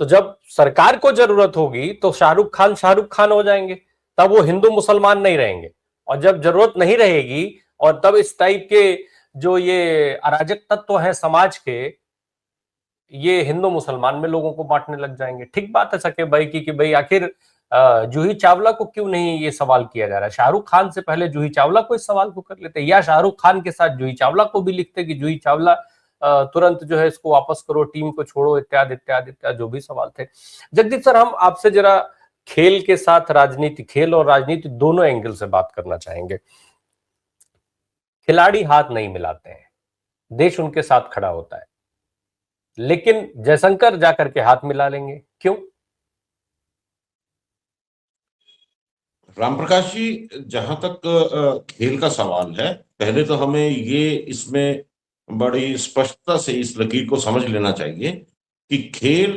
तो जब सरकार को जरूरत होगी तो शाहरुख खान हो जाएंगे, तब वो हिंदू मुसलमान नहीं रहेंगे। और जब जरूरत नहीं रहेगी और तब इस टाइप के जो ये अराजक तत्व हैं समाज के, ये हिंदू मुसलमान में लोगों को बांटने लग जाएंगे। ठीक बात है सके भाई की कि भाई आखिर जूही चावला को क्यों नहीं ये सवाल किया जा रहा है? शाहरुख खान से पहले जूही चावला को इस सवाल को कर लेते, या शाहरुख खान के साथ जूही चावला को भी लिखते कि जूही चावला तुरंत जो है इसको वापस करो, टीम को छोड़ो, इत्यादि इत्यादि इत्यादि जो भी सवाल थे। जगदीप सर, हम आपसे जरा खेल के साथ राजनीति, खेल और राजनीति दोनों एंगल से बात करना चाहेंगे। खिलाड़ी हाथ नहीं मिलाते हैं, देश उनके साथ खड़ा होता है, लेकिन जयशंकर जाकर के हाथ मिला लेंगे, क्यों? राम प्रकाश जी, जहां तक खेल का सवाल है, पहले तो हमें ये इसमें बड़ी स्पष्टता से इस लकीर को समझ लेना चाहिए कि खेल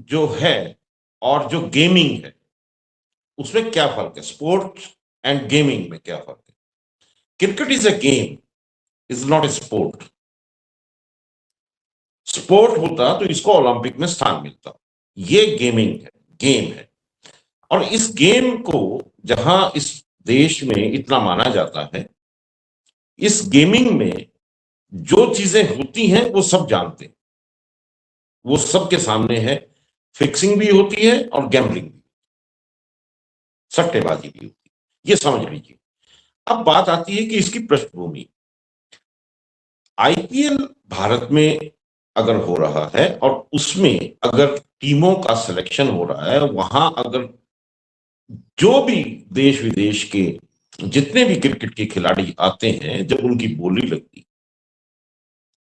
जो है और जो गेमिंग है उसमें क्या फर्क है। स्पोर्ट्स एंड गेमिंग में क्या फर्क है? Cricket is a game, is not a sport. Sport होता तो इसको ओलंपिक में स्थान मिलता। ये गेमिंग है, गेम है। और इस गेम को जहां इस देश में इतना माना जाता है, इस गेमिंग में जो चीजें होती हैं वो सब जानते हैं, वो सबके सामने है। फिक्सिंग भी होती है और गैम्बलिंग भी, सट्टेबाजी भी होती है, ये समझ लीजिए। अब बात आती है कि इसकी पृष्ठभूमि। आईपीएल भारत में अगर हो रहा है और उसमें अगर टीमों का सिलेक्शन हो रहा है, वहां अगर जो भी देश विदेश के जितने भी क्रिकेट के खिलाड़ी आते हैं, जब उनकी बोली लगती,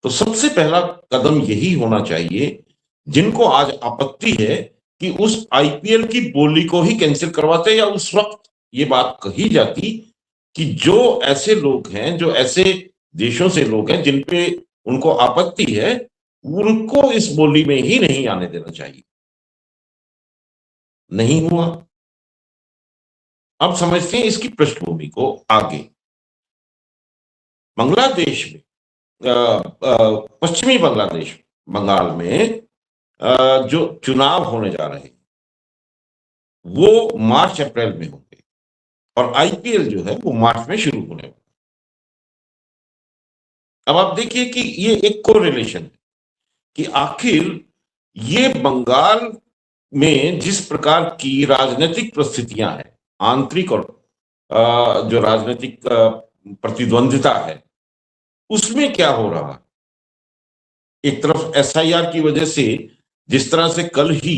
तो सबसे पहला कदम यही होना चाहिए, जिनको आज आपत्ति है कि उस आईपीएल की बोली को ही कैंसिल करवाते, या उस वक्त ये बात कही जाती कि जो ऐसे लोग हैं, जो ऐसे देशों से लोग हैं जिन पे उनको आपत्ति है, उनको इस बोली में ही नहीं आने देना चाहिए। नहीं हुआ। अब समझते हैं इसकी पृष्ठभूमि को आगे। बांग्लादेश में, पश्चिमी बांग्लादेश, बंगाल में जो चुनाव होने जा रहे हैं वो मार्च अप्रैल में होंगे, और आईपीएल जो है वो मार्च में शुरू होने वाला। अब आप देखिए कि ये एक कोरिलेशन है कि आखिर ये बंगाल में जिस प्रकार की राजनीतिक परिस्थितियां हैं, आंतरिक और जो राजनीतिक प्रतिद्वंदिता है, उसमें क्या हो रहा है। एक तरफ एसआईआर की वजह से, जिस तरह से कल ही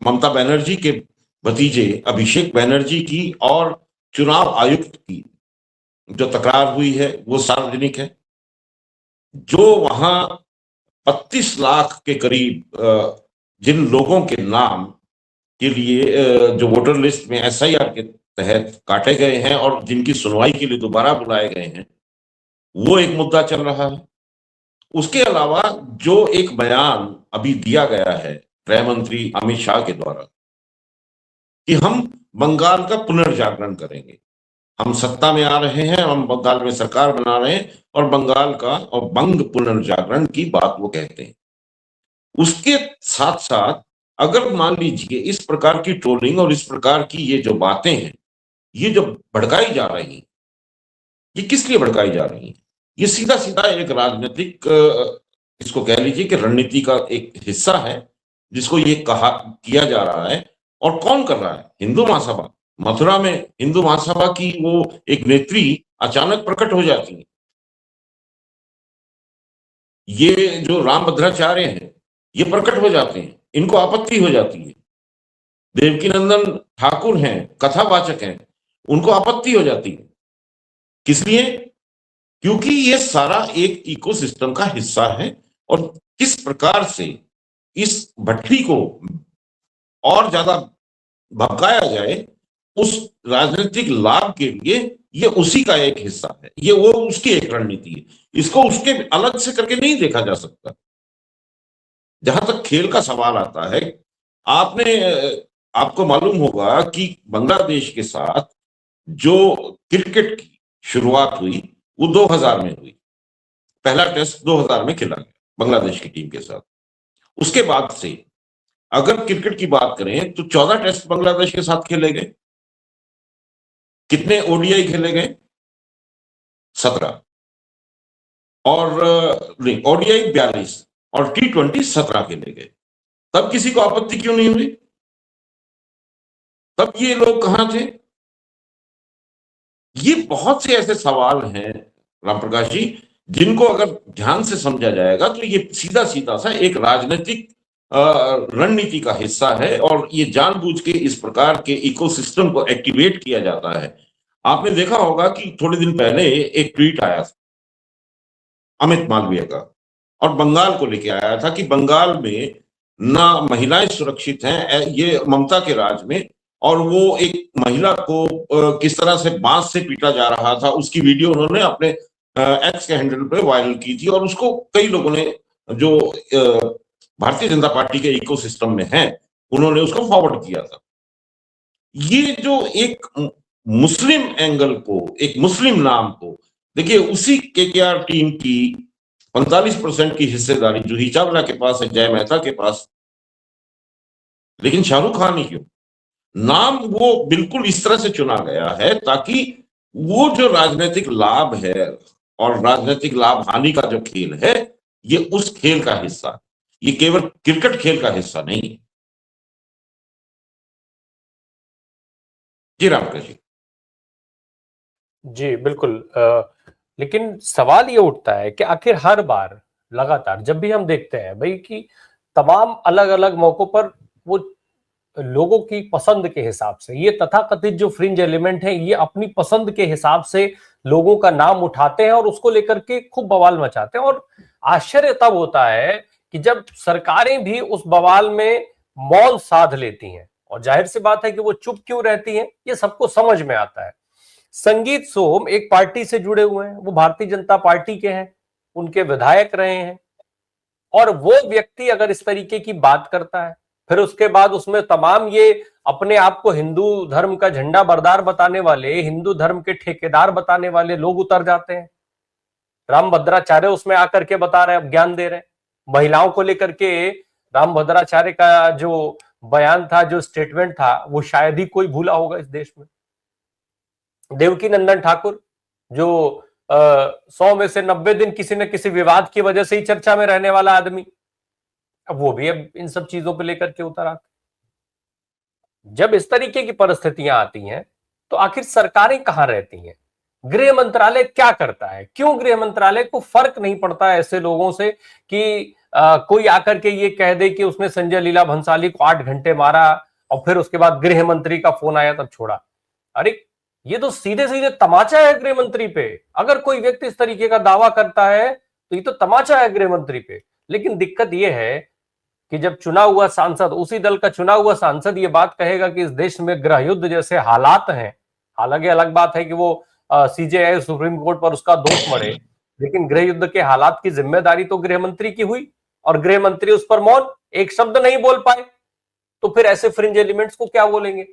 ममता बनर्जी के भतीजे अभिषेक बनर्जी की और चुनाव आयुक्त की जो तकरार हुई है वो सार्वजनिक है। जो वहां 32 लाख के करीब जिन लोगों के नाम के लिए जो वोटर लिस्ट में एसआईआर के तहत काटे गए हैं और जिनकी सुनवाई के लिए दोबारा बुलाए गए हैं, वो एक मुद्दा चल रहा है। उसके अलावा जो एक बयान अभी दिया गया है गृह मंत्री अमित शाह के द्वारा कि हम बंगाल का पुनर्जागरण करेंगे, हम सत्ता में आ रहे हैं, हम बंगाल में सरकार बना रहे हैं, और बंगाल का और बंग पुनर्जागरण की बात वो कहते हैं। उसके साथ साथ अगर मान लीजिए इस प्रकार की ट्रोलिंग और इस प्रकार की ये जो बातें हैं, ये जो भड़काई जा रही हैं, ये किस लिए भड़काई जा रही हैं? ये सीधा सीधा एक राजनीतिक, इसको कह लीजिए कि रणनीति का एक हिस्सा है, जिसको ये कहा किया जा रहा है। और कौन कर रहा है? हिंदू महासभा। मथुरा में हिंदू महासभा की वो एक नेत्री अचानक प्रकट हो जाती है। ये जो रामभद्राचार्य हैं, ये प्रकट हो जाते हैं, इनको आपत्ति हो जाती है। देवकीनंदन ठाकुर हैं, कथावाचक हैं, उनको आपत्ति हो जाती है। किस लिए? क्योंकि ये सारा एक इकोसिस्टम का हिस्सा है, और किस प्रकार से इस भट्टी को और ज्यादा भड़काया जाए उस राजनीतिक लाभ के लिए, ये उसी का एक हिस्सा है, ये वो उसकी एक रणनीति है। इसको उसके अलग से करके नहीं देखा जा सकता। जहां तक खेल का सवाल आता है, आपने आपको मालूम होगा कि बांग्लादेश के साथ जो क्रिकेट की शुरुआत हुई वो 2000 में हुई। पहला टेस्ट 2000 में खेला गया। बांग्लादेश की टीम के साथ। उसके बाद से अगर क्रिकेट की बात करें तो 14 टेस्ट बांग्लादेश के साथ खेले गए। कितने ओडीआई खेले गए? 17। और नहीं, ओडीआई 42 और T20 17 खेले गए। तब किसी को आपत्ति क्यों नहीं हुई? तब ये लोग कहां थे? ये बहुत से ऐसे सवाल हैं राम प्रकाश जी, जिनको अगर ध्यान से समझा जाएगा तो ये सीधा सीधा सा एक राजनीतिक रणनीति का हिस्सा है, और ये जानबूझ के इस प्रकार के इकोसिस्टम को एक्टिवेट किया जाता है। आपने देखा होगा कि थोड़े दिन पहले एक ट्वीट आया था अमित मालवीय का, और बंगाल को लेके आया था कि बंगाल में ना महिलाएं सुरक्षित हैं, ये ममता के राज में। और वो एक महिला को किस तरह से बांस से पीटा जा रहा था, उसकी वीडियो उन्होंने अपने एक्स के हैंडल पे वायरल की थी, और उसको कई लोगों ने, जो भारतीय जनता पार्टी के इकोसिस्टम में हैं, उन्होंने उसको फॉरवर्ड किया था। ये जो एक मुस्लिम एंगल को, एक मुस्लिम नाम को, देखिए उसी केकेआर टीम की 45% की हिस्सेदारी जूही चावला के पास है, जय मेहता के पास, लेकिन शाहरुख खान ही क्यों? नाम वो बिल्कुल इस तरह से चुना गया है ताकि वो जो राजनीतिक लाभ है और राजनीतिक लाभ हानि का जो खेल है, ये उस खेल का हिस्सा, ये केवल क्रिकेट खेल का हिस्सा नहीं है। जी रामकृष्ण जी। जी बिल्कुल। लेकिन सवाल ये उठता है कि आखिर हर बार लगातार जब भी हम देखते हैं भाई कि तमाम अलग अलग मौकों पर वो लोगों की पसंद के हिसाब से, ये तथाकथित जो फ्रिंज एलिमेंट है, ये अपनी पसंद के हिसाब से लोगों का नाम उठाते हैं और उसको लेकर के खूब बवाल मचाते हैं। और आश्चर्य तब होता है कि जब सरकारें भी उस बवाल में मौन साध लेती हैं। और जाहिर सी बात है कि वो चुप क्यों रहती हैं, ये सबको समझ में आता है। संगीत सोम एक पार्टी से जुड़े हुए हैं, वो भारतीय जनता पार्टी के हैं, उनके विधायक रहे हैं, और वो व्यक्ति अगर इस तरीके की बात करता है, फिर उसके बाद उसमें तमाम ये अपने आप को हिंदू धर्म का झंडा बरदार बताने वाले, हिंदू धर्म के ठेकेदार बताने वाले लोग उतर जाते हैं। राम भद्राचार्य उसमें आकर के बता रहे हैं, ज्ञान दे रहे हैं महिलाओं को लेकर के। राम भद्राचार्य का जो बयान था, जो स्टेटमेंट था, वो शायद ही कोई भूला होगा इस देश में। देवकी नंदन ठाकुर जो 100 में से 90 दिन किसी न किसी विवाद की वजह से ही चर्चा में रहने वाला आदमी, अब वो भी अब इन सब चीजों को लेकर के उतर आते। जब इस तरीके की परिस्थितियां आती हैं तो आखिर सरकारें कहां रहती हैं? गृह मंत्रालय क्या करता है? क्यों गृह मंत्रालय को फर्क नहीं पड़ता ऐसे लोगों से कि कोई आकर के ये कह दे कि उसने संजय लीला भंसाली को 8 घंटे मारा और फिर उसके बाद गृह मंत्री का फोन आया तब छोड़ा? अरे ये तो सीधे सीधे तमाचा है गृह मंत्री पे। अगर कोई व्यक्ति इस तरीके का दावा करता है तो ये तो तमाचा है गृह मंत्री पे। लेकिन दिक्कत यह है कि जब चुना हुआ सांसद, उसी दल का चुना हुआ सांसद ये बात कहेगा कि इस देश में गृह युद्ध जैसे हालात हैं, हालांकि अलग बात है कि वो सीजेआई सुप्रीम कोर्ट पर उसका दोष मरे, लेकिन गृह युद्ध के हालात की जिम्मेदारी तो गृह मंत्री की हुई और गृह मंत्री उस पर मौन, एक शब्द नहीं बोल पाए, तो फिर ऐसे फ्रिंज एलिमेंट्स को क्या बोलेंगे?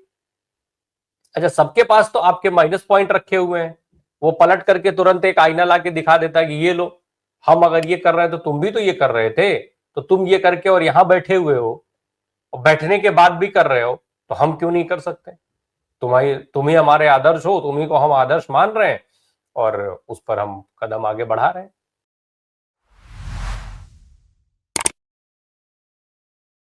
अच्छा, सबके पास तो आपके माइनस पॉइंट रखे हुए हैं, वो पलट करके तुरंत एक आईना ला के दिखा देता है कि ये लो, हम अगर ये कर रहे हैं तो तुम भी तो ये कर रहे थे, तो तुम ये करके और यहां बैठे हुए हो और बैठने के बाद भी कर रहे हो, तो हम क्यों नहीं कर सकते? तुम ही हमारे आदर्श हो, तुम ही को हम आदर्श मान रहे हैं और उस पर हम कदम आगे बढ़ा रहे हैं।